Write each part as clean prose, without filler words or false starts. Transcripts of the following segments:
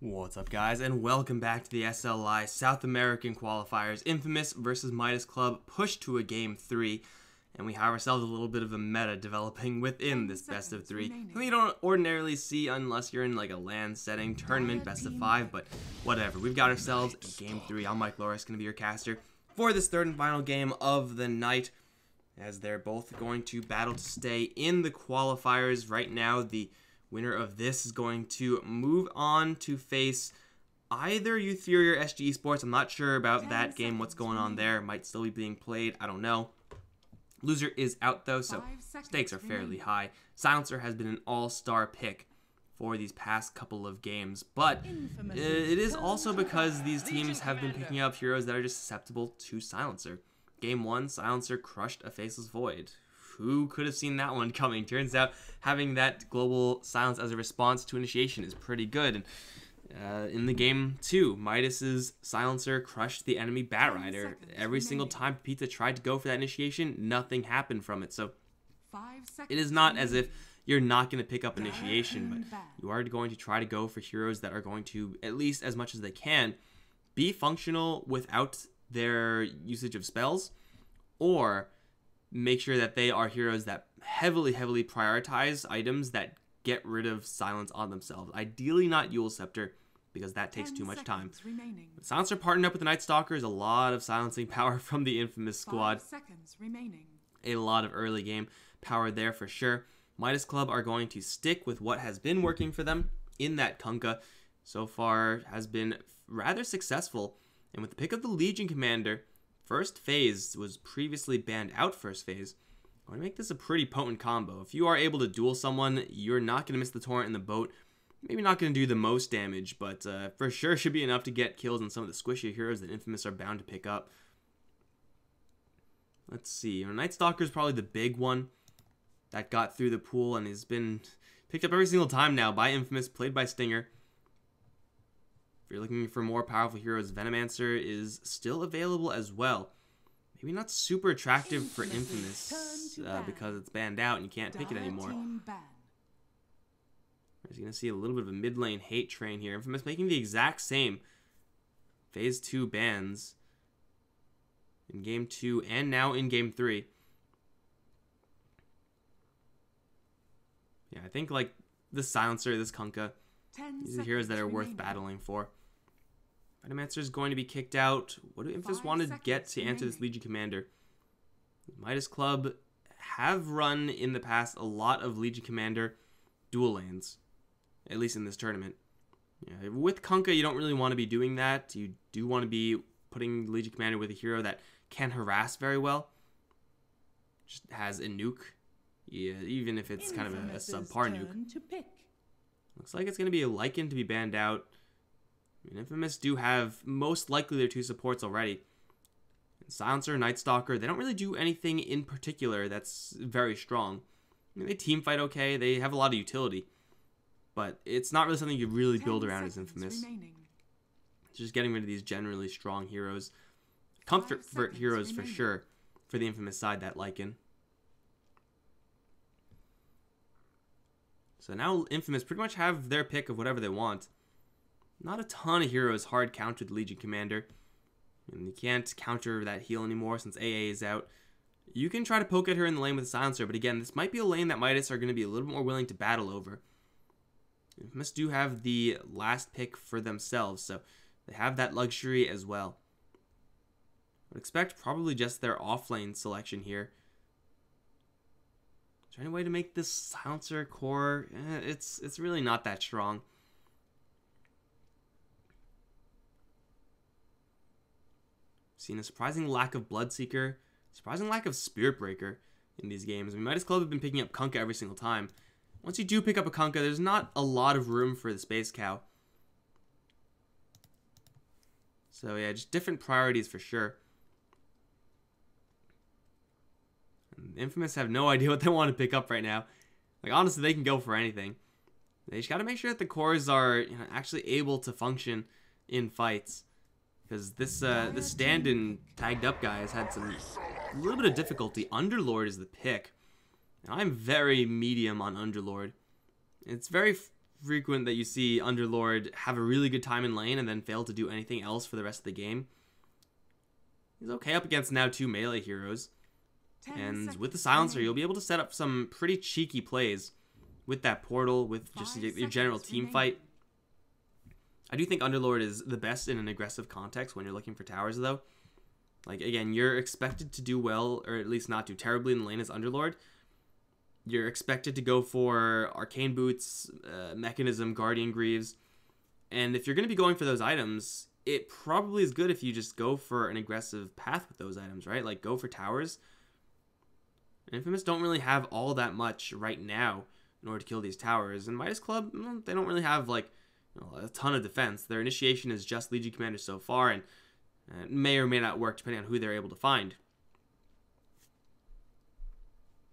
What's up, guys, and welcome back to the SLI South American Qualifiers. Infamous versus Midas Club pushed to a Game 3, and we have ourselves a little bit of a meta developing within this best of 3. Something you don't ordinarily see unless you're in like a LAN setting, tournament, best of 5, but whatever. We've got ourselves a Game 3. I'm Mike Loris, going to be your caster for this third and final game of the night, as they're both going to battle to stay in the qualifiers. Right now, the winner of this is going to move on to face either Youtheory or SG Esports. I'm not sure about that game, what's going on there. Might still be being played, I don't know. Loser is out though, so stakes are fairly high. Silencer has been an all-star pick for these past couple of games, but it is also because these teams have been picking up heroes that are just susceptible to Silencer. Game 1, Silencer crushed a Faceless Void. Who could have seen that one coming? Turns out having that global silence as a response to initiation is pretty good. And in the game 2, Midas's Silencer crushed the enemy Batrider. Every single time Pizza tried to go for that initiation, nothing happened from it. So it is not as if you're not going to pick up initiation, but you are going to try to go for heroes that are going to, at least as much as they can, be functional without their usage of spells, or make sure that they are heroes that heavily prioritize items that get rid of silence on themselves. Ideally not Eul Scepter, because that takes too much time. But Silencer partnered up with the Night Stalker is a lot of silencing power from the Infamous squad. A lot of early game power there for sure. Midas Club are going to stick with what has been working for them in that Kunkka. So far has been rather successful. And with the pick of the Legion Commander, first phase was previously banned out first phase. I'm going to make this a pretty potent combo. If you are able to duel someone, you're not going to miss the torrent in the boat. Maybe not going to do the most damage, but for sure should be enough to get kills on some of the squishy heroes that Infamous are bound to pick up. Let's see. Night Stalker is probably the big one that got through the pool and has been picked up every single time now by Infamous, played by Stinger. If you're looking for more powerful heroes, Venomancer is still available as well. Maybe not super attractive for Infamous because it's banned out and you can't pick it anymore. You're going to see a little bit of a mid lane hate train here. Infamous making the exact same Phase 2 bans in Game 2 and now in Game 3. Yeah, I think like this Silencer, this Kunkka, these are heroes that are worth battling for. Venomancer is going to be kicked out. What do Infamous want to get to answer this Legion Commander? Midas Club have run in the past a lot of Legion Commander dual lanes, at least in this tournament. Yeah, with Kunkka, you don't really want to be doing that. You do want to be putting Legion Commander with a hero that can harass very well. Just has a nuke, yeah, even if it's kind of a subpar nuke. Looks like it's going to be a Lycan to be banned out. Infamous do have most likely their 2 supports already. Silencer, Night Stalker, they don't really do anything in particular that's very strong. I mean, they team fight okay, they have a lot of utility, but it's not really something you really build around as Infamous. It's just getting rid of these generally strong heroes. Comfort heroes for sure for the Infamous side, that Lycan. So now Infamous pretty much have their pick of whatever they want. Not a ton of heroes hard countered Legion Commander. And you can't counter that heal anymore since AA is out. You can try to poke at her in the lane with a Silencer, but again, this might be a lane that Midas are going to be a little bit more willing to battle over. Infamous do have the last pick for themselves, so they have that luxury as well. I would expect probably just their offlane selection here. Is there any way to make this Silencer core? It's really not that strong. Seen a surprising lack of Bloodseeker, surprising lack of Spirit Breaker in these games. I mean, Midas Club have been picking up Kunkka every single time. Once you do pick up a Kunkka, there's not a lot of room for the Space Cow. So yeah, just different priorities for sure. And Infamous have no idea what they want to pick up right now. Like, honestly, they can go for anything. They just got to make sure that the cores are, you know, actually able to function in fights. Because this stand-in tagged up guy has had a little bit of difficulty. Underlord is the pick. And I'm very medium on Underlord. It's very frequent that you see Underlord have a really good time in lane and then fail to do anything else for the rest of the game. He's okay up against now 2 melee heroes. And with the silencer, you'll be able to set up some pretty cheeky plays with that portal, with just your general team fight. I do think Underlord is the best in an aggressive context when you're looking for towers, though. Like, again, you're expected to do well, or at least not do terribly in the lane as Underlord. You're expected to go for Arcane Boots, Mechanism, Guardian Greaves. And if you're going to be going for those items, it probably is good if you just go for an aggressive path with those items, right? Like, go for towers. Infamous don't really have all that much right now in order to kill these towers. And Midas Club, they don't really have, like, a ton of defense. Their initiation is just Legion Commander so far, and it may or may not work depending on who they're able to find.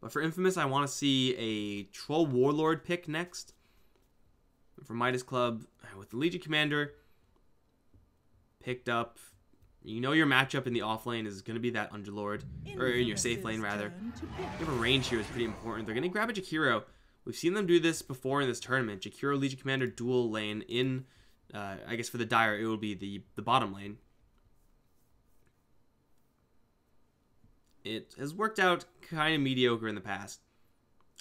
But for Infamous, I want to see a Troll Warlord pick next. For Midas Club, with the Legion Commander picked up, you know your matchup in the off lane is going to be that Underlord, or in your safe lane rather. You have a range here is pretty important. They're going to grab a Jakiro. We've seen them do this before in this tournament. Jakiro Legion Commander dual lane in, I guess for the Dire, it will be the bottom lane. It has worked out kind of mediocre in the past.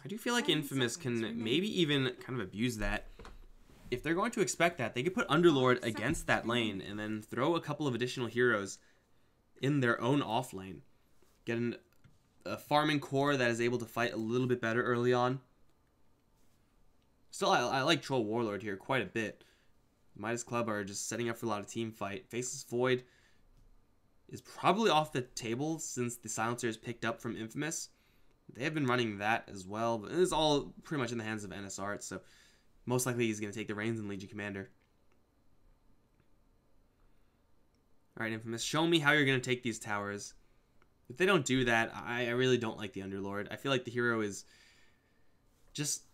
I do feel like Infamous can maybe even kind of abuse that. If they're going to expect that, they could put Underlord against that lane and then throw a couple of additional heroes in their own off lane. Get a farming core that is able to fight a little bit better early on. Still, I like Troll Warlord here quite a bit. Midas Club are just setting up for a lot of team fight. Faceless Void is probably off the table since the Silencer is picked up from Infamous. They have been running that as well, but it is all pretty much in the hands of NSR, so most likely he's going to take the reins in Legion Commander. Alright, Infamous, show me how you're going to take these towers. If they don't do that, I really don't like the Underlord. I feel like the hero is just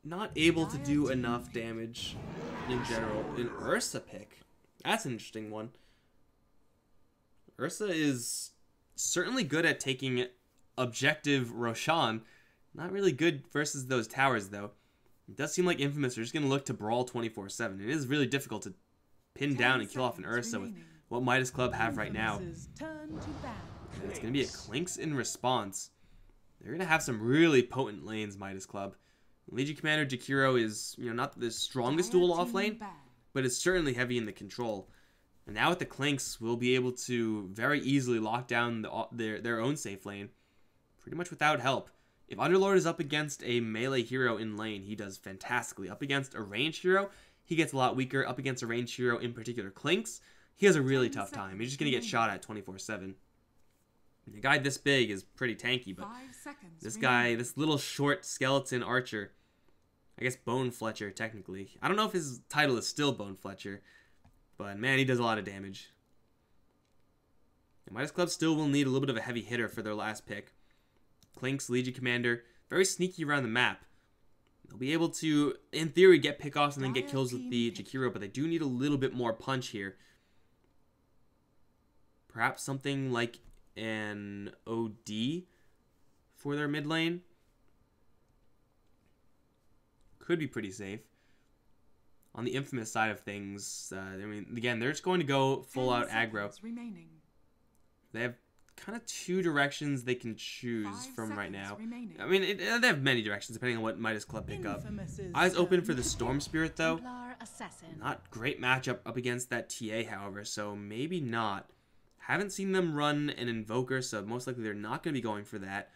not able to do enough damage in general. An Ursa pick. That's an interesting one. Ursa is certainly good at taking objective Roshan. Not really good versus those towers, though. It does seem like Infamous are just going to look to brawl 24/7. It is really difficult to pin down and kill off an Ursa with what Midas Club have right now. And it's going to be a Clinks in response. They're going to have some really potent lanes, Midas Club. Legion Commander Jakiro is, not the strongest dual off lane, but it's certainly heavy in the control. And now with the Clinks, we'll be able to very easily lock down their own safe lane, pretty much without help. If Underlord is up against a melee hero in lane, he does fantastically. Up against a ranged hero, he gets a lot weaker. Up against a ranged hero, in particular Clinks, he has a really tough time. He's just going to get shot at 24/7. A guy this big is pretty tanky, but this guy, this little short skeleton archer, I guess Bone Fletcher technically. I don't know if his title is still Bone Fletcher, but man, he does a lot of damage. The Midas Club still will need a little bit of a heavy hitter for their last pick. Clinks, Legion Commander, very sneaky around the map. They'll be able to, in theory, get pickoffs and then get kills with the Jakiro, but they do need a little bit more punch here. Perhaps something like an OD for their mid lane. Could be pretty safe. On the Infamous side of things, again, they're just going to go full out aggro. They have kind of two directions they can choose from right now. They have many directions depending on what Midas Club pick up. Eyes open for the Storm Spirit, though. Not great matchup up against that TA, however, so maybe not. Haven't seen them run an Invoker, so most likely they're not going to be going for that.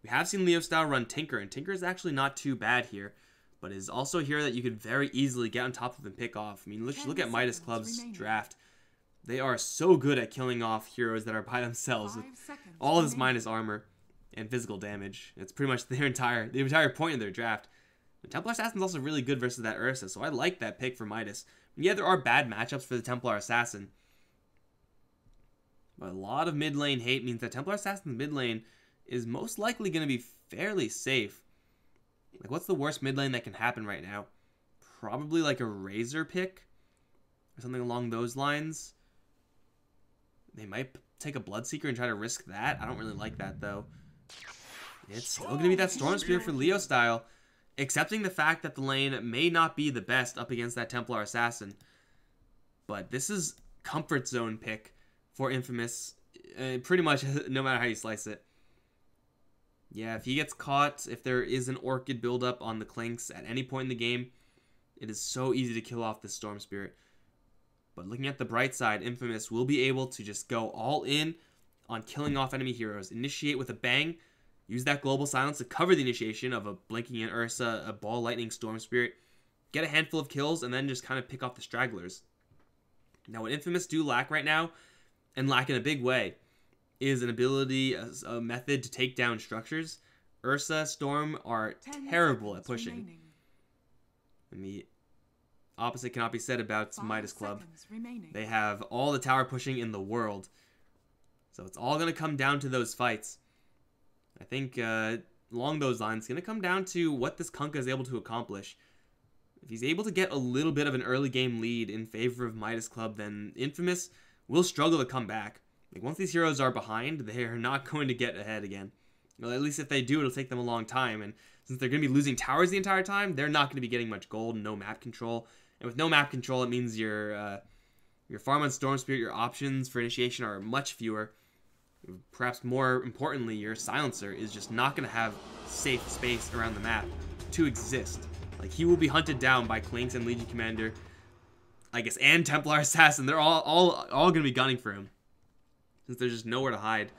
We have seen Leo Style run Tinker, and Tinker is actually not too bad here, but is also a hero that you could very easily get on top of and pick off. Let's look at Midas Club's draft. They are so good at killing off heroes that are by themselves with all this minus armor and physical damage. It's pretty much the entire point of their draft. The Templar Assassin is also really good versus that Ursa, so I like that pick for Midas. Yeah, there are bad matchups for the Templar Assassin, but a lot of mid lane hate means that Templar Assassin mid lane is most likely going to be fairly safe. Like, what's the worst mid lane that can happen right now? Probably like a Razor pick or something along those lines. They might take a Bloodseeker and try to risk that. I don't really like that, though. It's still going to be that Storm Spear for Leo Style. accepting the fact that the lane may not be the best up against that Templar Assassin. But this is comfort zone pick for Infamous, pretty much no matter how you slice it. Yeah, if he gets caught, if there is an Orchid buildup on the Clinks at any point in the game, it is so easy to kill off the Storm Spirit. But looking at the bright side, Infamous will be able to just go all in on killing off enemy heroes. Initiate with a bang, use that Global Silence to cover the initiation of a Blinking and Ursa, a Ball Lightning Storm Spirit, get a handful of kills, and then just kind of pick off the stragglers. Now, what Infamous do lack right now, and lack in a big way, is an ability, a method to take down structures. Ursa, Storm are terrible at pushing. Remaining. And the opposite cannot be said about Midas Club. They have all the tower pushing in the world. So it's all going to come down to those fights. I think along those lines, it's going to come down to what this Kunkka is able to accomplish. If he's able to get a little bit of an early game lead in favor of Midas Club, then Infamous will struggle to come back. Like, once these heroes are behind, they are not going to get ahead again. Well, at least if they do, it'll take them a long time. And since they're going to be losing towers the entire time, they're not going to be getting much gold, no map control. And with no map control, it means your farm on Storm Spirit, your options for initiation are much fewer. Perhaps more importantly, your silencer is just not going to have safe space around the map to exist. Like, he will be hunted down by Clinks and Legion Commander, I guess, and Templar Assassin. They're all going to be gunning for him, since there's just nowhere to hide.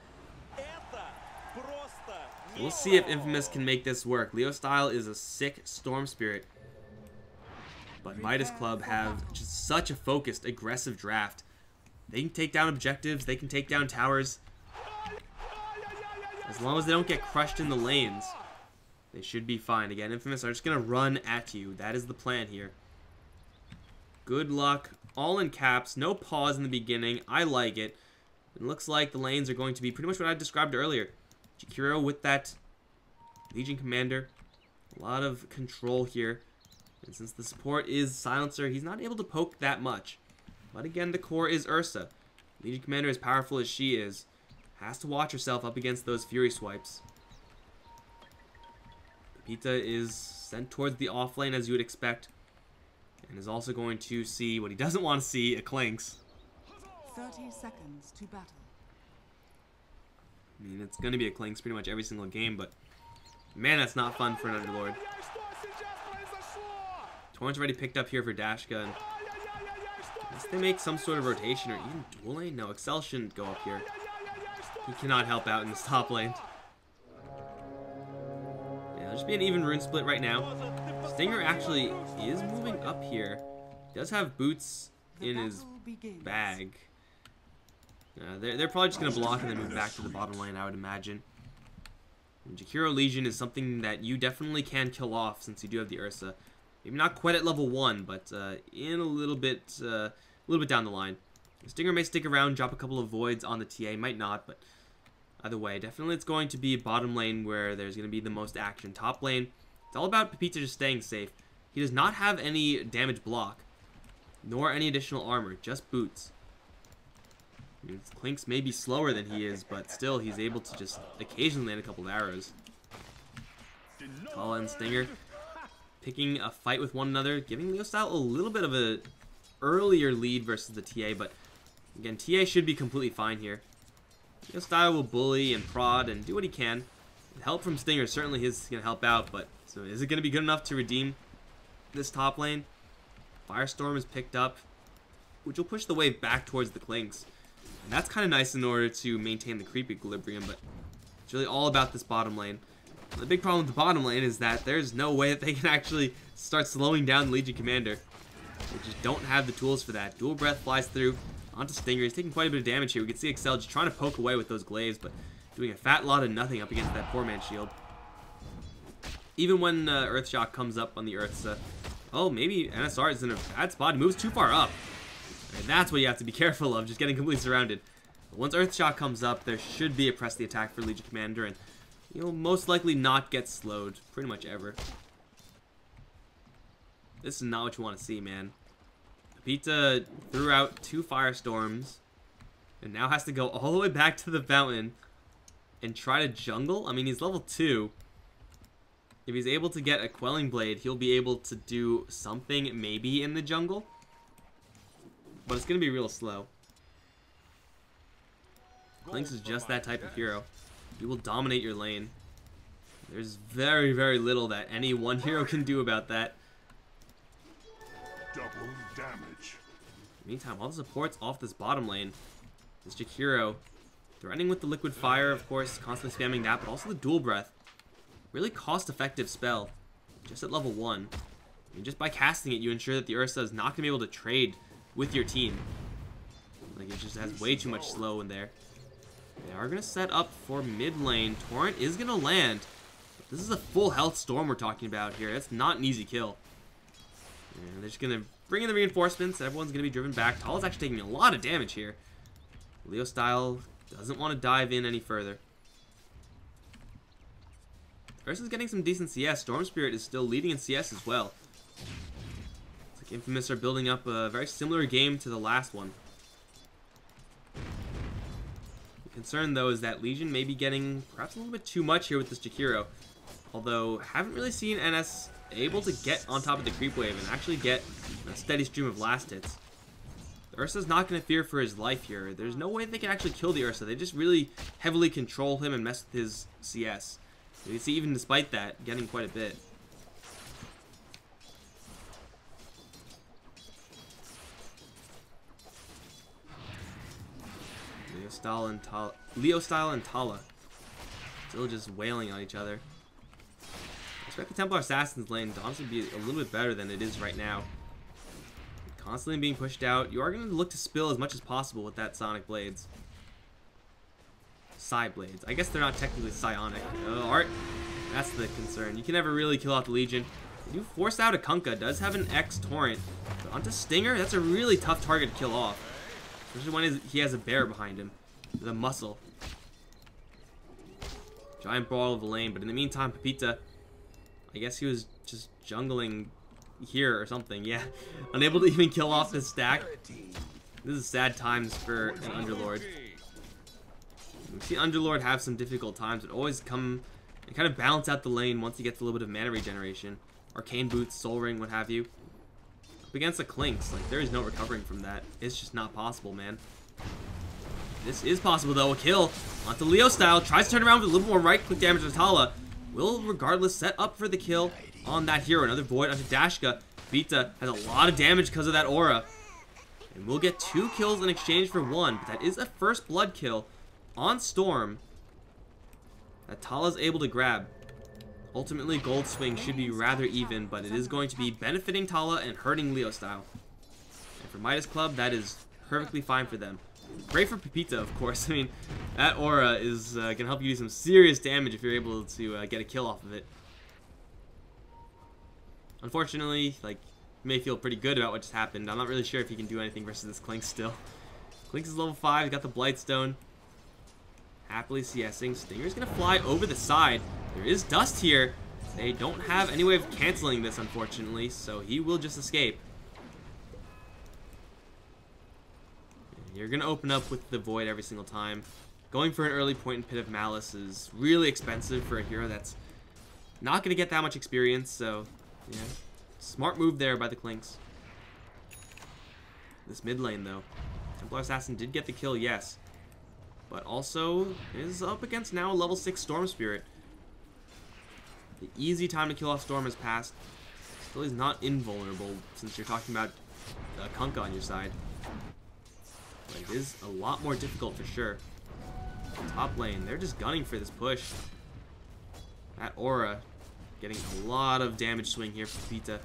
So we'll see if Infamous can make this work. Leo Style is a sick Storm Spirit, but Midas Club have just such a focused, aggressive draft. They can take down objectives, they can take down towers. As long as they don't get crushed in the lanes, they should be fine. Again, Infamous are just going to run at you. That is the plan here. Good luck. All in caps. No pause in the beginning. I like it. It looks like the lanes are going to be pretty much what I described earlier. Jakiro with that Legion Commander. A lot of control here. And since the support is Silencer, he's not able to poke that much. But again, the core is Ursa. Legion Commander, as powerful as she is, has to watch herself up against those Fury swipes. Pepita is sent towards the off lane, as you would expect. And is also going to see what he doesn't want to see, a Clinks. 30 seconds to battle. I mean, it's going to be a Clinks pretty much every single game, but man, that's not fun for an Underlord. Torrent's already picked up here for Dashka, and unless they make some sort of rotation or even dual lane? No, Excel shouldn't go up here. He cannot help out in this top lane. Yeah, there'll just be an even rune split right now. Stinger actually is moving up here. He does have boots in his bag. They're probably just going to block and then move back to the bottom lane, I would imagine. And Jakiro Legion is something that you definitely can kill off since you do have the Ursa. Maybe not quite at level 1, but in a little bit down the line. Stinger may stick around, drop a couple of voids on the TA, might not, but either way, definitely it's going to be bottom lane where there's going to be the most action. Top lane, it's all about Pepita just staying safe. He does not have any damage block, nor any additional armor, just boots. I mean, Clinks may be slower than he is, but still he's able to just occasionally land a couple of arrows. Kala and Stinger picking a fight with one another, giving Leo Style a little bit of a earlier lead versus the TA, but again, TA should be completely fine here. Leo Style will bully and prod and do what he can. Help from Stinger certainly is going to help out, but so is it going to be good enough to redeem this top lane? Firestorm is picked up, which will push the wave back towards the Clinks. And that's kind of nice in order to maintain the creep equilibrium, but it's really all about this bottom lane. The big problem with the bottom lane is that there's no way that they can actually start slowing down the Legion Commander. They just don't have the tools for that. Dual Breath flies through onto Stinger. He's taking quite a bit of damage here. We can see Excel just trying to poke away with those glaives, but doing a fat lot of nothing up against that poor man's shield. Even when Earthshock comes up on the Earths, oh, maybe NSR is in a bad spot. He moves too far up. And that's what you have to be careful of, just getting completely surrounded. But once Earthshock comes up, there should be a press the attack for Legion Commander, and you'll most likely not get slowed pretty much ever. This is not what you want to see, man. Pepita threw out 2 Firestorms, and now has to go all the way back to the fountain and try to jungle. I mean, he's level 2, If he's able to get a Quelling Blade, he'll be able to do something maybe in the jungle. But it's going to be real slow. Lynx is just that type of hero. He will dominate your lane. There's very, very little that any one hero can do about that. Double damage. Meantime, all the supports off this bottom lane. This Jakiro threatening with the liquid fire, of course, constantly spamming that, but also the dual breath. Really cost-effective spell, just at level 1. I mean, just by casting it, you ensure that the Ursa is not going to be able to trade with your team. Like, it just has way too much slow in there. They are going to set up for mid lane. Torrent is going to land. But this is a full health Storm we're talking about here. That's not an easy kill. And they're just going to bring in the reinforcements. Everyone's going to be driven back. Tala's actually taking a lot of damage here. Leo Style doesn't want to dive in any further. Ursa's getting some decent CS. Storm Spirit is still leading in CS as well. It's like Infamous are building up a very similar game to the last one. The concern, though, is that Legion may be getting perhaps a little bit too much here with this Jakiro. Although, haven't really seen NS able to get on top of the creep wave and actually get a steady stream of last hits. The Ursa's not going to fear for his life here. There's no way they can actually kill the Ursa. They just really heavily control him and mess with his CS. You can see, even despite that, getting quite a bit. Leo Style and Tala still just wailing on each other. I expect the Templar Assassin's lane to honestly be a little bit better than it is right now. Constantly being pushed out. You are going to look to spill as much as possible with that Sonic Blades. Psi Blades. I guess they're not technically psionic. Art, that's the concern. You can never really kill out the Legion. They do force out a Kunkka. Does have an X Torrent. But onto Stinger, that's a really tough target to kill off. Especially when he has a bear behind him. The muscle. Giant ball of the lane. But in the meantime, Pepita, I guess he was just jungling here or something. Yeah. Unable to even kill off this stack. This is sad times for an Underlord. We've seen Underlord have some difficult times, but always come and kind of balance out the lane once he gets a little bit of mana regeneration. Arcane Boots, Soul Ring, what have you. Up against the Clinks, like, there is no recovering from that. It's just not possible, man. This is possible, though. A kill onto Leo Style. Tries to turn around with a little more right-click damage to Tala. Will, regardless, set up for the kill on that hero. Another Void onto Dashka. Vita has a lot of damage because of that aura. And we'll get 2 kills in exchange for 1, but that is a first blood kill on Storm that Tala's able to grab. Ultimately, Gold Swing should be rather even, but it is going to be benefiting Tala and hurting Leo Style. And for Midas Club, that is perfectly fine for them. Great for Pepita, of course. I mean, that aura is going to help you do some serious damage if you're able to get a kill off of it. Unfortunately, like, you may feel pretty good about what just happened. I'm not really sure if he can do anything versus this Clink still. Clink is level 5, he's got the Blightstone. Happily CSing. Stinger's going to fly over the side. There is dust here. They don't have any way of canceling this, unfortunately, so he will just escape. You're going to open up with the Void every single time. Going for an early point in Pit of Malice is really expensive for a hero that's not going to get that much experience, so, yeah. Smart move there by the Clinks. This mid lane, though. Templar Assassin did get the kill, yes. But also is up against now a level 6 Storm Spirit. The easy time to kill off Storm has passed. Still, he's not invulnerable since you're talking about Kunkka on your side. But it is a lot more difficult for sure. Top lane, they're just gunning for this push. That aura getting a lot of damage swing here for Pepita.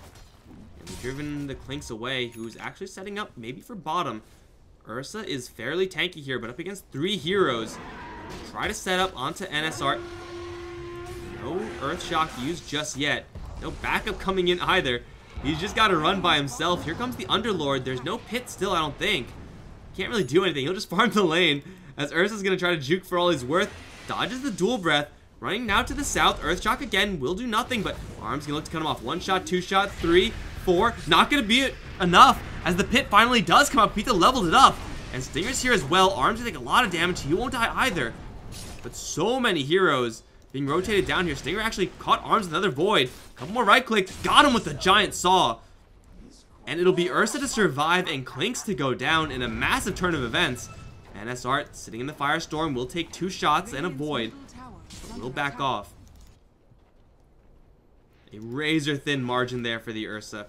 And we've driven the Clinks away, who's actually setting up maybe for bottom. Ursa is fairly tanky here, but up against 3 heroes. Try to set up onto NSR. No Earthshock used just yet. No backup coming in either. He's just got to run by himself. Here comes the Underlord. There's no pit still, I don't think. Can't really do anything. He'll just farm the lane as Ursa's going to try to juke for all he's worth. Dodges the dual breath. Running now to the south. Earthshock again will do nothing, but Arm's going to look to cut him off. 1 shot, 2 shot, 3, 4. Not going to be enough as the pit finally does come up. Pita leveled it up. And Stinger's here as well. Arm's going to take a lot of damage. He won't die either. But so many heroes being rotated down here. Stinger actually caught arms with another Void. Couple more right clicks. Got him with the giant saw. And it'll be Ursa to survive and Clinks to go down in a massive turn of events. And SR sitting in the Firestorm will take 2 shots and a Void. But will back off. A razor thin margin there for the Ursa.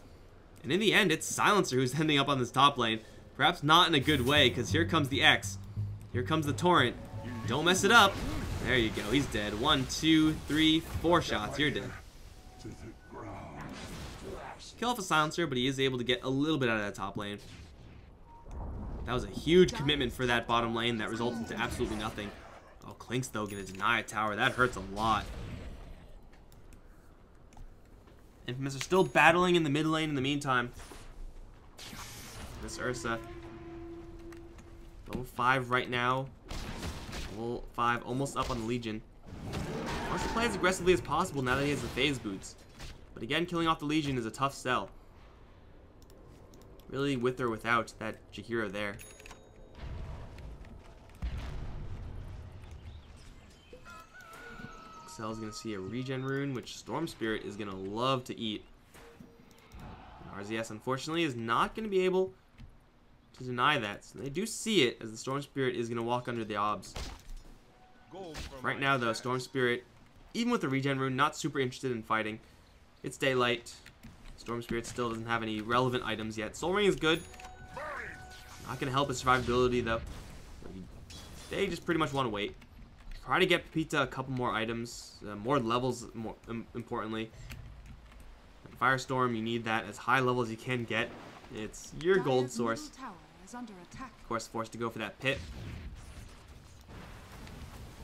And in the end, it's Silencer who's ending up on this top lane. Perhaps not in a good way, because here comes the X. Here comes the Torrent. Don't mess it up. There you go, he's dead. 1, 2, 3, 4 shots, you're dead. Kill off a Silencer, but he is able to get a little bit out of that top lane. That was a huge commitment for that bottom lane that resulted into absolutely nothing. Oh, Clinks, though, gonna deny a tower. That hurts a lot. Infamous are still battling in the mid lane in the meantime. This Ursa. Level 5 right now. Level 5 almost up on the Legion. Wants to play as aggressively as possible now that he has the phase boots. But again, killing off the Legion is a tough sell. Really with or without that Jakiro there. Excel's gonna see a regen rune, which Storm Spirit is gonna love to eat. And RZS unfortunately is not gonna be able to deny that. So they do see it as the Storm Spirit is gonna walk under the obs. Right now though, Storm Spirit, even with the regen rune, not super interested in fighting. It's daylight. Storm Spirit still doesn't have any relevant items yet. Soul Ring is good. Not gonna help his survivability though. They just pretty much want to wait. Try to get Pepita a couple more items, more levels, more importantly. And Firestorm, you need that as high level as you can get. It's your gold source. Of course, forced to go for that pit.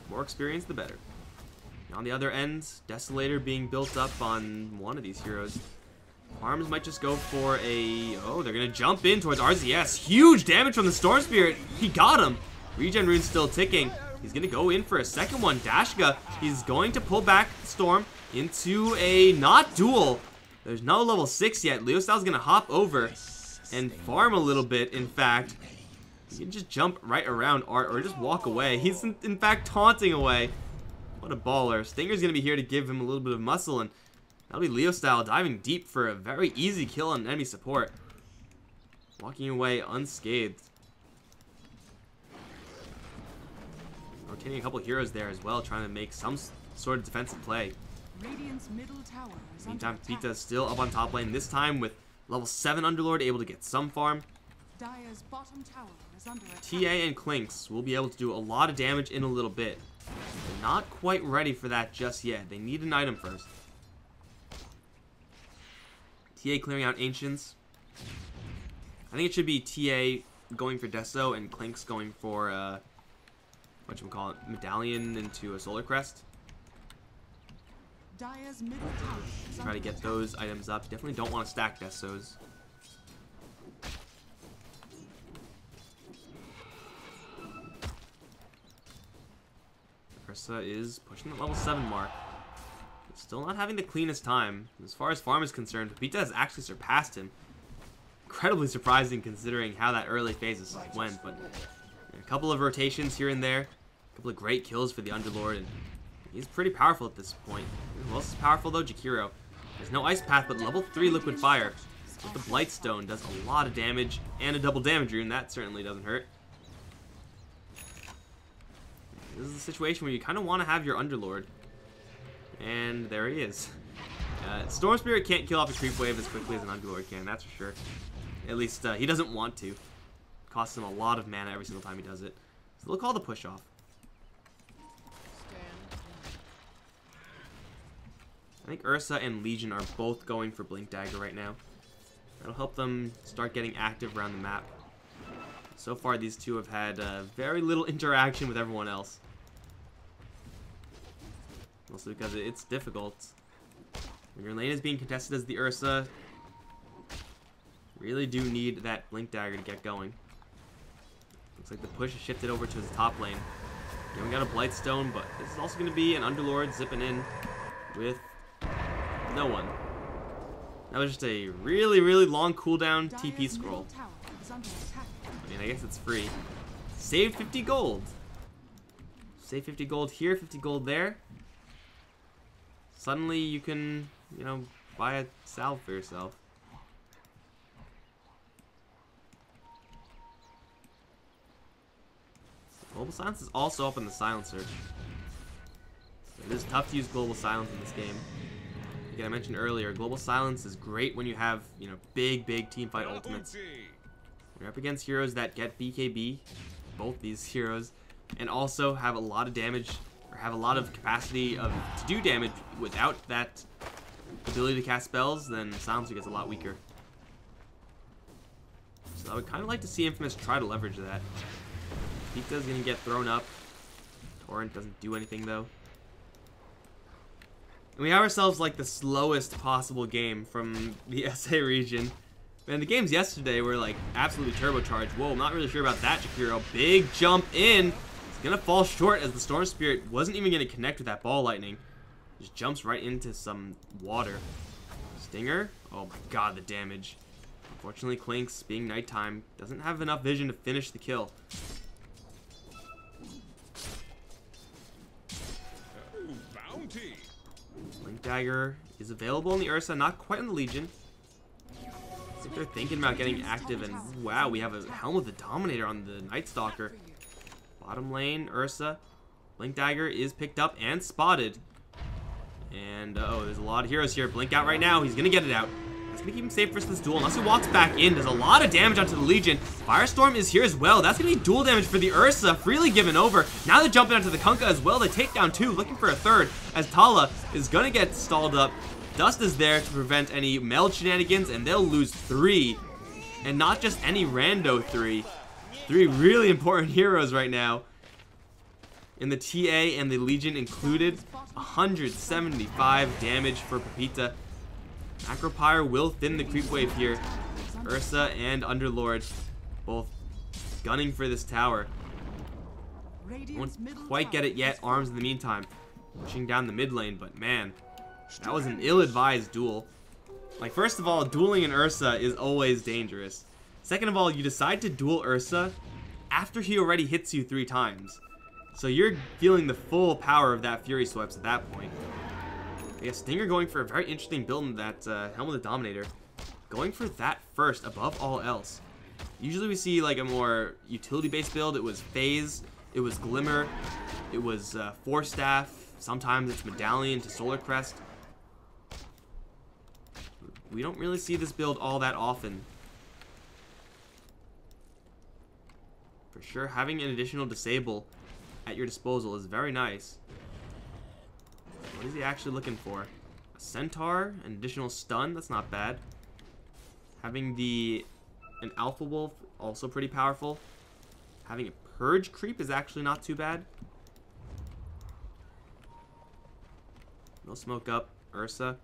More experience, the better. And on the other end, Desolator being built up on one of these heroes. Farms might just go for a... Oh, they're going to jump in towards RZS. Huge damage from the Storm Spirit. He got him. Regen rune's still ticking. He's going to go in for a second one. Dashka, he's going to pull back Storm into a not duel. There's no level 6 yet. Leostyle's going to hop over and farm a little bit, in fact. You can just jump right around Art or just walk away. He's, in fact, taunting away. What a baller. Stinger's going to be here to give him a little bit of muscle, and that'll be Leostyle diving deep for a very easy kill on enemy support. Walking away unscathed. Rotating a couple heroes there as well, trying to make some sort of defensive play. Meantime, Pepita's still up on top lane, this time with level 7 Underlord able to get some farm. TA and Clinks will be able to do a lot of damage in a little bit. They're not quite ready for that just yet. They need an item first. TA clearing out Ancients. I think it should be TA going for Deso and Clinks going for, whatchamacallit, Medallion into a Solar Crest. Try to get those items up. Definitely don't want to stack Desos. Ursa is pushing the level 7 mark. Still not having the cleanest time. As far as farm is concerned, Pepita has actually surpassed him. Incredibly surprising considering how that early phases went, but a couple of rotations here and there. A couple of great kills for the Underlord, and he's pretty powerful at this point. Who else is powerful though? Jakiro. There's no Ice Path, but level 3 Liquid Fire with the Blightstone does a lot of damage, and a double damage rune. That certainly doesn't hurt. This is a situation where you kind of want to have your Underlord. And there he is. Storm Spirit can't kill off a creep wave as quickly as an Underlord can, that's for sure. At least he doesn't want to. Costs him a lot of mana every single time he does it. So they'll call the push off. I think Ursa and Legion are both going for Blink Dagger right now. That'll help them start getting active around the map. So far, these two have had very little interaction with everyone else. Mostly because it's difficult. When your lane is being contested as the Ursa, really do need that Blink Dagger to get going. Looks like the push is shifted over to his top lane. Yeah, we got a Blightstone, but this is also going to be an Underlord zipping in with no one. That was just a really, really long cooldown TP scroll. I mean, I guess it's free. Save 50 gold. Save 50 gold here, 50 gold there. suddenly you can, you know, buy a salve for yourself. Global Silence is also up in the Silencer. So it is tough to use Global Silence in this game. Like I mentioned earlier, Global Silence is great when you have, you know, big teamfight ultimates. You're up against heroes that get BKB, both these heroes, and also have a lot of damage, or have a lot of capacity to do damage without that ability to cast spells, then Silencer gets a lot weaker. So I would kind of like to see Infamous try to leverage that. Pizza's gonna get thrown up. Torrent doesn't do anything though. And we have ourselves like the slowest possible game from the SA region. Man, the games yesterday were like absolutely turbocharged. Whoa, I'm not really sure about that, Shakiro. Big jump in. It's gonna fall short as the Storm Spirit wasn't even gonna connect with that ball lightning. Just jumps right into some water. Stinger. Oh my god, the damage. Unfortunately, Clinks, being nighttime, doesn't have enough vision to finish the kill. Blink Dagger is available in the Ursa, not quite in the Legion. I think they're thinking about getting active, and wow, we have a Helm of the Dominator on the Night Stalker. Bottom lane, Ursa. Blink Dagger is picked up and spotted. And, oh, there's a lot of heroes here. Blink out right now. He's going to get it out. That's going to keep him safe versus this duel. Unless he walks back in, does a lot of damage onto the Legion. Firestorm is here as well. That's going to be dual damage for the Ursa. Freely given over. Now they're jumping onto the Kunkka as well. They take down two, looking for a third. As Tala is going to get stalled up. Dust is there to prevent any meld shenanigans, and they'll lose three. And not just any rando three. Three really important heroes right now. In the TA and the Legion included. 175 damage for Pepita. Macropyre will thin the creep wave here. Ursa and Underlord both gunning for this tower. Won't quite get it yet. Arms in the meantime. Pushing down the mid lane, but man, that was an ill-advised duel. Like, first of all, dueling an Ursa is always dangerous. Second of all, you decide to duel Ursa after he already hits you 3 times. So you're feeling the full power of that Fury Swipes at that point. I guess Stinger going for a very interesting build in that Helm of the Dominator. Going for that first, above all else. Usually we see like a more utility-based build. It was Phase, it was Glimmer, it was Force Staff. Sometimes it's Medallion to Solar Crest. We don't really see this build all that often. For sure, having an additional Disable at your disposal is very nice. What is he actually looking for? A Centaur, an additional stun, that's not bad. Having an Alpha Wolf, also pretty powerful. Having a Purge creep is actually not too bad. No smoke up, Ursa.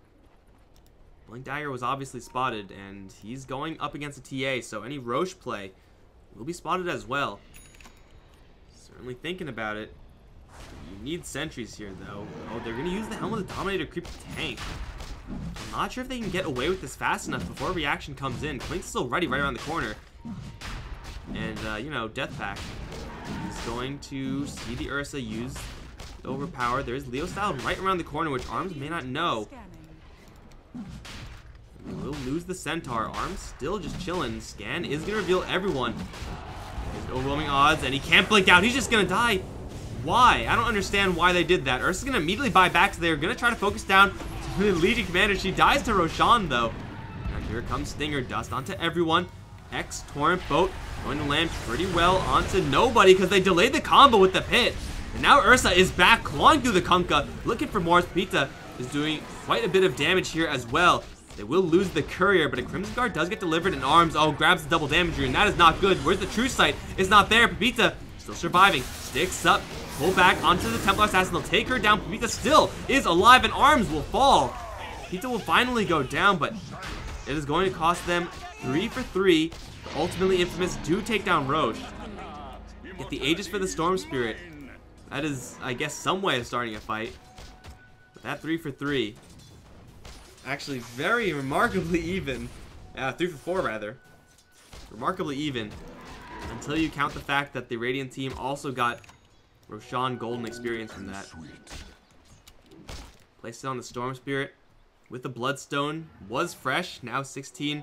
Blink Dagger was obviously spotted, and he's going up against a TA, so any Roche play will be spotted as well. Certainly thinking about it. You need sentries here, though. Oh, they're going to use the Helm of the Dominator creep to tank. I'm not sure if they can get away with this fast enough before reaction comes in. Clink's still ready right around the corner. And, you know, Death Pack. He's going to see the Ursa use the Overpower. There's Leo Style right around the corner, which Arms may not know. We will lose the Centaur. Arms still just chilling. Scan is going to reveal everyone. There's overwhelming odds, and he can't blink out. He's just going to die. Why? I don't understand why they did that. Ursa's going to immediately buy back, so they're going to try to focus down the Legion Commander. She dies to Roshan, though. And here comes Stinger. Dust onto everyone. X Torrent Boat going to land pretty well onto nobody because they delayed the combo with the pit. And now Ursa is back, clawing through the Kunkka, looking for more. Pita is doing quite a bit of damage here as well. They will lose the Courier, but a Crimson Guard does get delivered in Arms. Oh, grabs the double damage, and that is not good. Where's the True Sight? It's not there. Pepita still surviving. Sticks up. Pull back onto the Templar Assassin. They'll take her down. Pepita still is alive, and Arms will fall. Pepita will finally go down, but it is going to cost them 3 for 3. Ultimately, Infamous do take down Roche. Get the Aegis for the Storm Spirit. That is, I guess, some way of starting a fight. But that 3 for 3. Actually, very remarkably even. 3 for 4, rather. Remarkably even. Until you count the fact that the Radiant team also got Roshan Golden experience from that. Placed it on the Storm Spirit with the Bloodstone. Was fresh, now 16.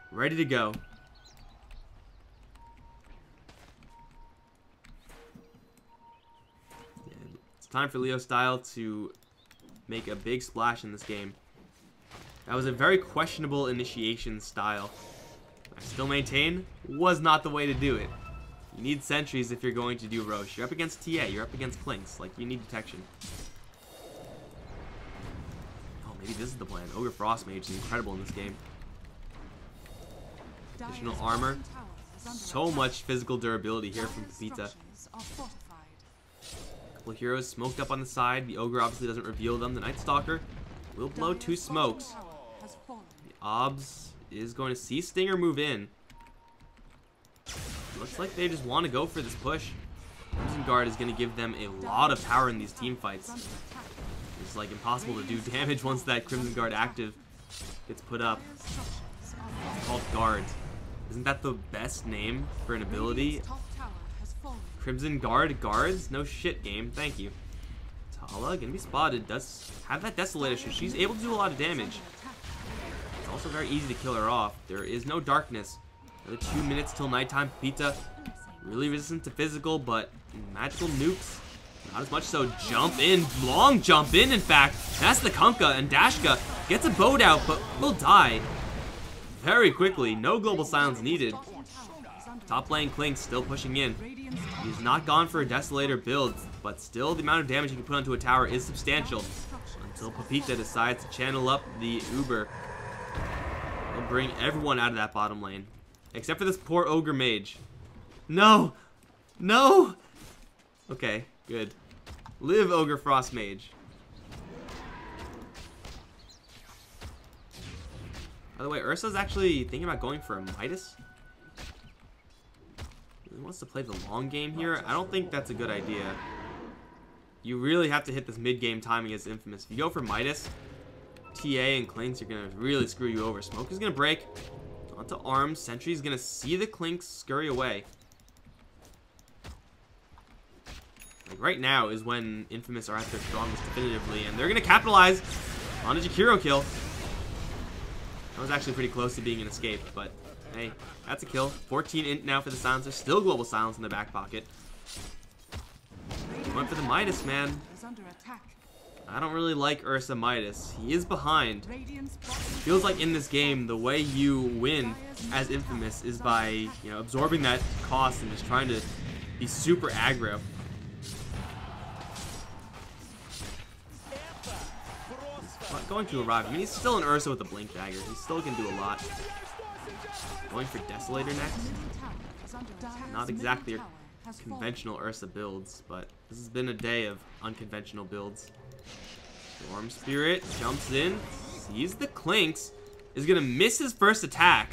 Ready to go. And it's time for Leo Style to make a big splash in this game. That was a very questionable initiation style. I still maintain, was not the way to do it. You need sentries if you're going to do Roche. You're up against TA, you're up against Clinks. Like, you need detection. Oh, maybe this is the plan. Ogre Frostmage is incredible in this game. Additional armor. So much physical durability here from Pepita. Couple of heroes smoked up on the side. The Ogre obviously doesn't reveal them. The Night Stalker will blow 2 smokes. The Obs is going to see Stinger move in. Looks like they just want to go for this push. Crimson Guard is going to give them a lot of power in these team fights. It's like impossible to do damage once that Crimson Guard active gets put up. It's called Guard. Isn't that the best name for an ability? Crimson Guard guards? No shit, game. Thank you. Tala gonna be spotted. Does have that Desolator, so she's able to do a lot of damage. It's also very easy to kill her off. There is no darkness. Another 2 minutes till nighttime. Pepita really resistant to physical, but magical nukes not as much. So jump in, long jump in fact. That's the Kunkka, and Dashka gets a boat out, but will die very quickly. No global silence needed. Top lane Klink still pushing in. He's not gone for a Desolator build, but still the amount of damage he can put onto a tower is substantial. Until Pepita decides to channel up the Uber. He'll bring everyone out of that bottom lane. Except for this poor Ogre Mage. No! No! Okay, good. Live, Ogre Frost Mage. By the way, Ursa's actually thinking about going for a Midas. He wants to play the long game here. I don't think that's a good idea. You really have to hit this mid-game timing as Infamous. If you go for Midas, TA and Clinks are going to really screw you over. Smoke is going to break. Onto Arms. Sentry's going to see the Clinks scurry away. Like right now is when Infamous are at their strongest definitively, and they're going to capitalize on a Jakiro kill. That was actually pretty close to being an escape, but hey, that's a kill. 14 int now for the Silencer. Still global silence in the back pocket. Went for the Midas, man. I don't really like Ursa Midas. He is behind. Feels like in this game, the way you win as Infamous is by, you know, absorbing that cost and just trying to be super aggro. He's going to arrive. I mean, he's still an Ursa with a Blink Dagger. He still can do a lot. Going for Desolator next. Not exactly conventional Ursa builds, but this has been a day of unconventional builds. Storm Spirit jumps in, sees the Clinks, is going to miss his first attack.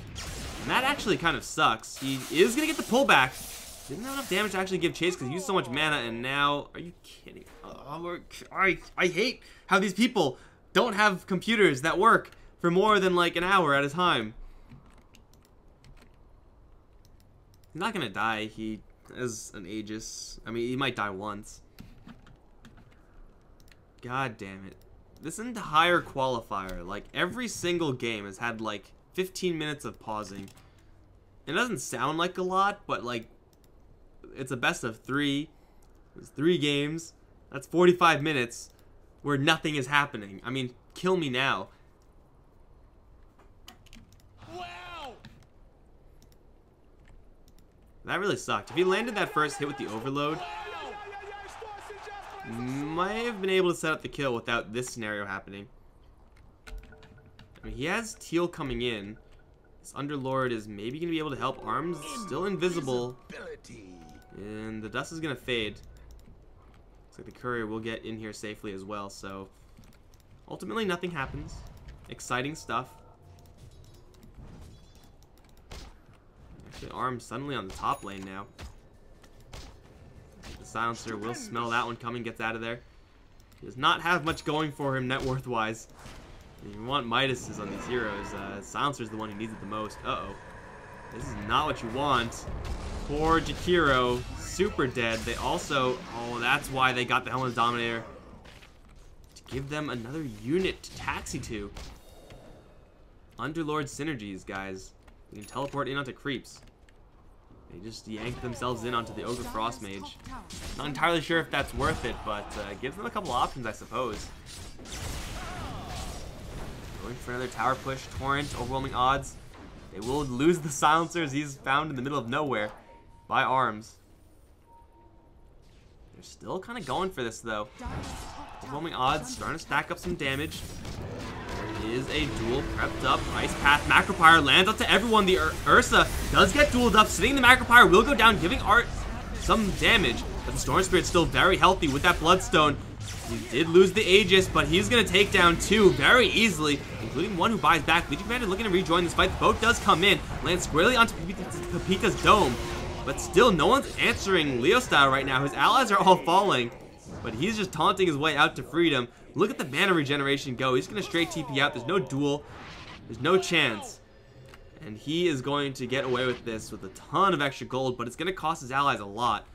And that actually kind of sucks. He is going to get the pullback. Didn't have enough damage to actually give chase because he used so much mana, and now... Are you kidding? Oh, I hate how these people don't have computers that work for more than like an hour at a time. He's not going to die. He is an Aegis. I mean, he might die once. God damn it. This entire qualifier, like every single game has had like 15 minutes of pausing. It doesn't sound like a lot, but like it's a best of 3. There's 3 games. That's 45 minutes where nothing is happening. I mean, kill me now. Wow. That really sucked. If he landed that first hit with the overload, might have been able to set up the kill without this scenario happening. I mean, he has Teal coming in. This Underlord is maybe going to be able to help. Arms still invisible. And the dust is going to fade. Looks like the courier will get in here safely as well. So, ultimately nothing happens. Exciting stuff. Actually, Arms suddenly on the top lane now. The Silencer will smell that one coming, gets out of there. He does not have much going for him net worth wise. You want Midases on these heroes. Silencer's the one who needs it the most. Uh-oh. This is not what you want. Poor Jakiro, super dead. They also... Oh, that's why they got the Helmet Dominator. give them another unit to taxi to. Underlord synergies, guys. You can teleport in onto creeps. They just yank themselves in onto the Ogre Frost Mage. Not entirely sure if that's worth it, but gives them a couple options, I suppose. Going for another tower push. Torrent, overwhelming odds. They will lose the silencers he's found in the middle of nowhere by arms. They're still kind of going for this, though. Overwhelming odds, starting to stack up some damage. There is a duel prepped up. Ice Path, Macropyre lands up to everyone. The Ursa does get dueled up. Sitting the Macropyre will go down, giving Art some damage. But the Storm Spirit's still very healthy with that Bloodstone. He did lose the Aegis, but he's going to take down two very easily, including one who buys back. Legion Commander looking to rejoin this fight. The boat does come in, lands squarely onto Pepita's dome. But still, no one's answering Leo style right now. His allies are all falling, but he's just taunting his way out to freedom. Look at the mana regeneration go. He's going to straight TP out. There's no duel. There's no chance. And he is going to get away with this with a ton of extra gold, but it's going to cost his allies a lot.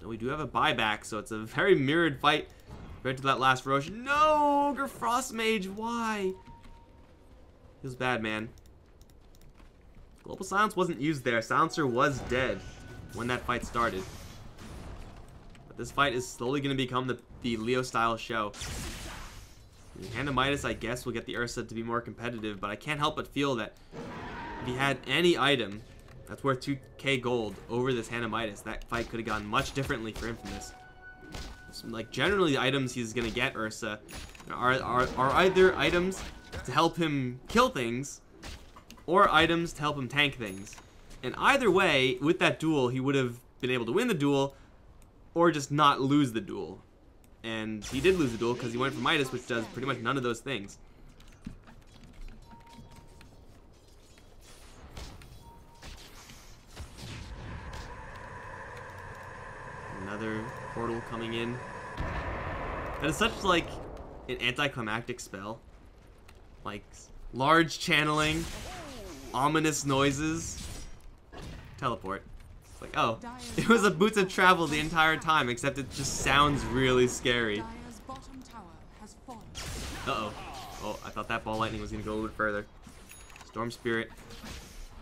And we do have a buyback, so it's a very mirrored fight compared to that last Roche. No! Ogre Frost Mage, why? Feels bad, man. Global Silence wasn't used there. Silencer was dead when that fight started. But this fight is slowly going to become the Leo-style show. Hand of Midas, I guess, will get the Ursa to be more competitive, but I can't help but feel that if he had any item that's worth 2k gold over this Hand of Midas, that fight could have gone much differently for Infamous. So, like, generally the items he's going to get, Ursa, are either items to help him kill things, or items to help him tank things. And either way, with that duel, he would have been able to win the duel, or just not lose the duel. And he did lose the duel because he went for Midas, which does pretty much none of those things. Another portal coming in. That is such, like, an anticlimactic spell. Like, large channeling, ominous noises, teleport. It's like, oh, it was a Boots of Travel the entire time, except it just sounds really scary. Uh-oh. Oh, I thought that ball lightning was going to go a little bit further. Storm Spirit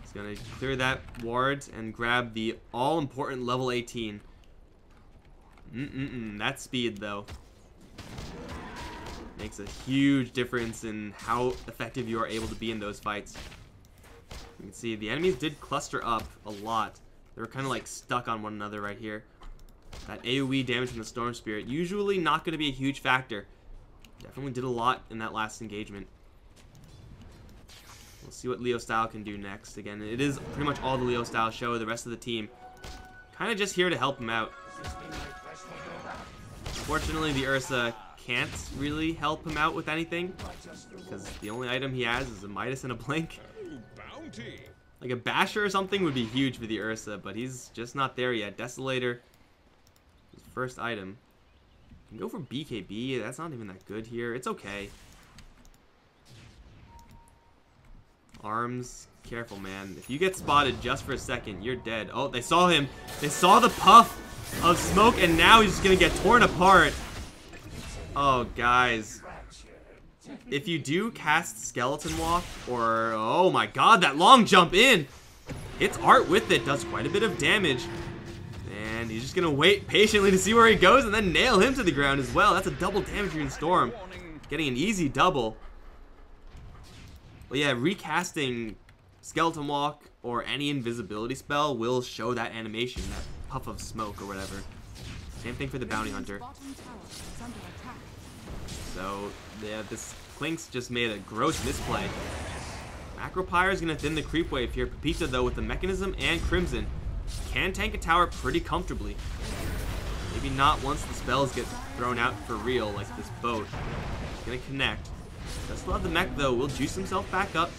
is going to clear that ward and grab the all-important level 18. That speed, though, makes a huge difference in how effective you are able to be in those fights. You can see the enemies did cluster up a lot. They were kind of like stuck on one another right here. That AoE damage from the Storm Spirit, usually not going to be a huge factor. Definitely did a lot in that last engagement. We'll see what Leo Style can do next. Again, it is pretty much all the Leo Style show. The rest of the team kind of just here to help him out. Unfortunately, the Ursa can't really help him out with anything, because the only item he has is a Midas and a Blink. Like a Basher or something would be huge for the Ursa, but he's just not there yet. Desolator, his first item. You can go for BKB, that's not even that good here. It's okay. Arms, careful, man. If you get spotted just for a second, you're dead. Oh, they saw him. They saw the puff of smoke, and now he's just gonna get torn apart. Oh, guys. If you do cast Skeleton Walk, or, oh my god, that long jump in, hits Art with it, does quite a bit of damage. And he's just gonna wait patiently to see where he goes and then nail him to the ground as well. That's a double damage in Storm. Getting an easy double. But yeah, recasting Skeleton Walk or any invisibility spell will show that animation, that puff of smoke or whatever. Same thing for the Bounty Hunter. So, yeah, this Clinks just made a gross misplay. Macropyre is going to thin the creep wave here. Pepita, though, with the Mechanism and Crimson, can tank a tower pretty comfortably. Maybe not once the spells get thrown out for real, like this boat. He's going to connect. Does still have the mech, though. Will juice himself back up.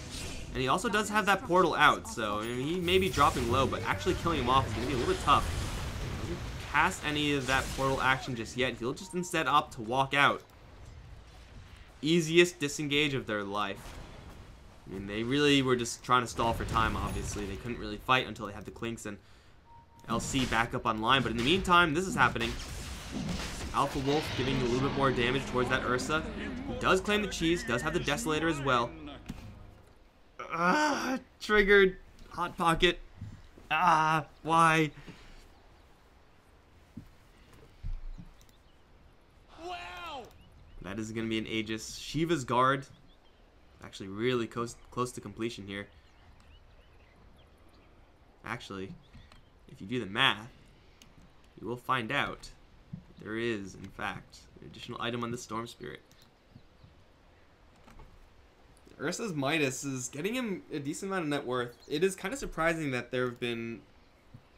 And he also does have that portal out, so I mean, he may be dropping low, but actually killing him off is going to be a little bit tough. Doesn't cast any of that portal action just yet. He'll just instead opt to walk out. Easiest disengage of their life. I mean, they really were just trying to stall for time, obviously. They couldn't really fight until they had the Clinks and LC back up online, but in the meantime, this is happening. Alpha Wolf giving a little bit more damage towards that Ursa. He does claim the cheese, does have the Desolator as well. Triggered. Hot Pocket. Why? Wow. That is going to be an Aegis. Shiva's Guard. Actually really close to completion here. Actually, if you do the math, you will find out there is, in fact, an additional item on the Storm Spirit. Ursa's Midas is getting him a decent amount of net worth. It is kind of surprising that there have been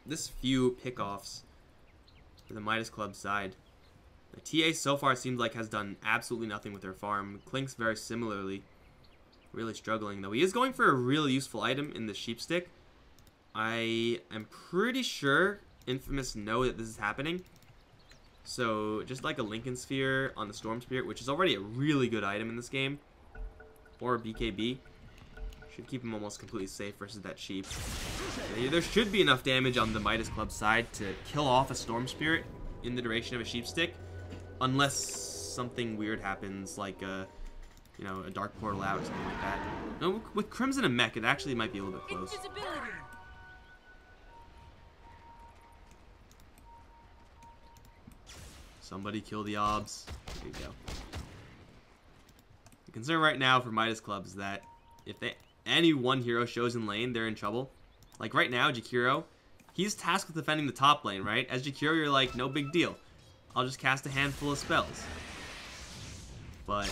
this few pickoffs for the Midas Club side. The TA so far seems like has done absolutely nothing with their farm. Clink's very similarly. Really struggling, though. He is going for a really useful item in the Sheep Stick. I am pretty sure Infamous know that this is happening. So, just like a Lincoln Sphere on the Storm Spirit, which is already a really good item in this game, or BKB, should keep him almost completely safe versus that Sheep. There should be enough damage on the Midas Club side to kill off a Storm Spirit in the duration of a Sheep Stick, unless something weird happens, like a Dark Portal out or something like that. No, with Crimson and Mech, it actually might be a little bit close. Somebody kill the Obs. There you go. The concern right now for Midas Club is that if any one hero shows in lane, they're in trouble. Like right now, Jakiro, he's tasked with defending the top lane, right? As Jakiro, you're like, no big deal. I'll just cast a handful of spells. But,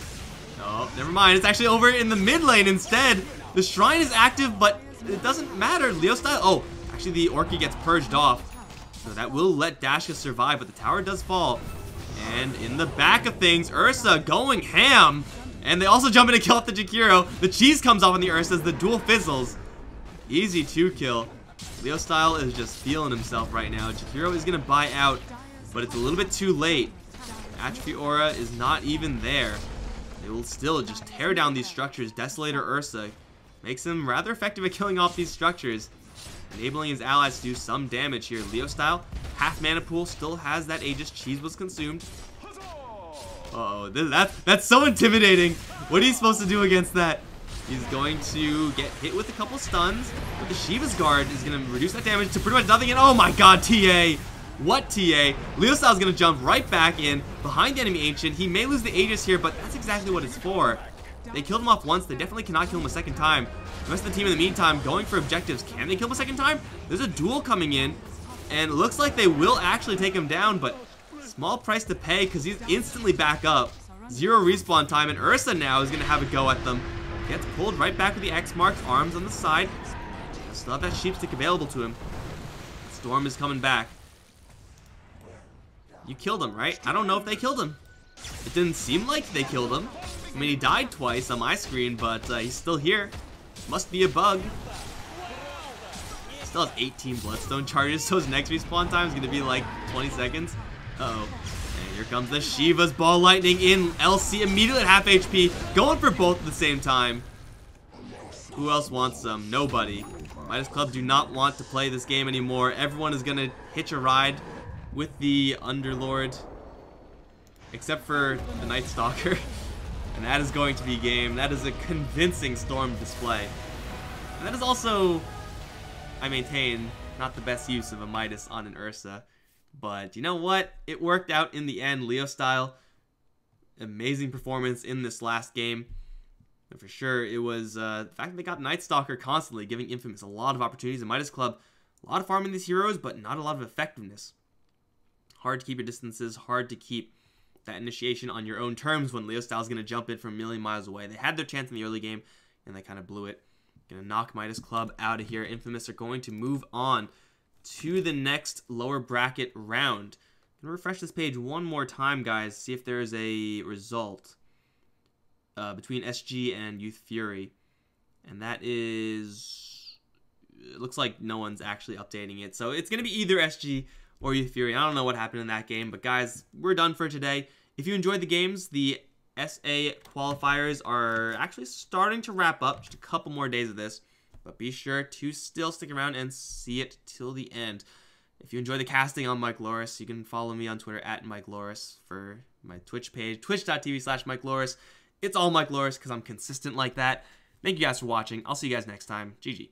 oh, never mind. It's actually over in the mid lane instead. The Shrine is active, but it doesn't matter. Leo style. Oh, actually the Orchid gets purged off. So that will let Dashka survive, but the tower does fall. And in the back of things, Ursa going ham. And they also jump in to kill off the Jakiro. The cheese comes off on the Ursa as the duel fizzles. Easy 2-kill. Leo Style is just feeling himself right now. Jakiro is going to buy out, but it's a little bit too late. Atrophy Aura is not even there. They will still just tear down these structures. Desolator Ursa makes him rather effective at killing off these structures, enabling his allies to do some damage here. Leo Style, half mana pool, still has that Aegis. Cheese was consumed. Uh-oh, that's so intimidating. What are you supposed to do against that? He's going to get hit with a couple stuns, but the Shiva's Guard is going to reduce that damage to pretty much nothing. And oh my god, TA! What TA? Leo Style's going to jump right back in behind the enemy Ancient. He may lose the Aegis here, but that's exactly what it's for. They killed him off once. They definitely cannot kill him a second time. The rest of the team in the meantime going for objectives. Can they kill him a second time? There's a duel coming in, and it looks like they will actually take him down, but small price to pay because he's instantly back up. 0 respawn time, and Ursa now is going to have a go at them. Gets pulled right back with the X marks, arms on the side. Still have that Sheep Stick available to him. Storm is coming back. You killed him, right? I don't know if they killed him. It didn't seem like they killed him. I mean, he died twice on my screen, but he's still here. Must be a bug. Still has 18 Bloodstone charges, so his next respawn time is going to be like 20 seconds. Uh-oh. And here comes the Shiva's Ball Lightning in. LC immediately at half HP, going for both at the same time. Who else wants them? Nobody. Midas Club do not want to play this game anymore. Everyone is going to hitch a ride with the Underlord, except for the Night Stalker. And that is going to be game. That is a convincing Storm display. And that is also, I maintain, not the best use of a Midas on an Ursa. But you know what? It worked out in the end. Leo Style, amazing performance in this last game. And for sure, it was the fact that they got Night Stalker constantly, giving Infamous a lot of opportunities. And Midas Club, a lot of farming these heroes, but not a lot of effectiveness. Hard to keep your distances, hard to keep that initiation on your own terms when Leo Style's going to jump in from a million miles away. They had their chance in the early game, and they kind of blew it. Going to knock Midas Club out of here. Infamous are going to move on to the next lower bracket round. I'm going to refresh this page one more time, guys, see if there's a result between SG and Youth Fury. And that is... it looks like no one's actually updating it. So it's going to be either SG or Youth Fury. I don't know what happened in that game, but guys, we're done for today. If you enjoyed the games, the SA qualifiers are actually starting to wrap up. Just a couple more days of this, but be sure to still stick around and see it till the end. If you enjoy the casting, I'm Mike Loris. You can follow me on Twitter at Mike Loris for my Twitch page, twitch.tv/Mike Loris. It's all Mike Loris because I'm consistent like that. Thank you guys for watching. I'll see you guys next time. GG.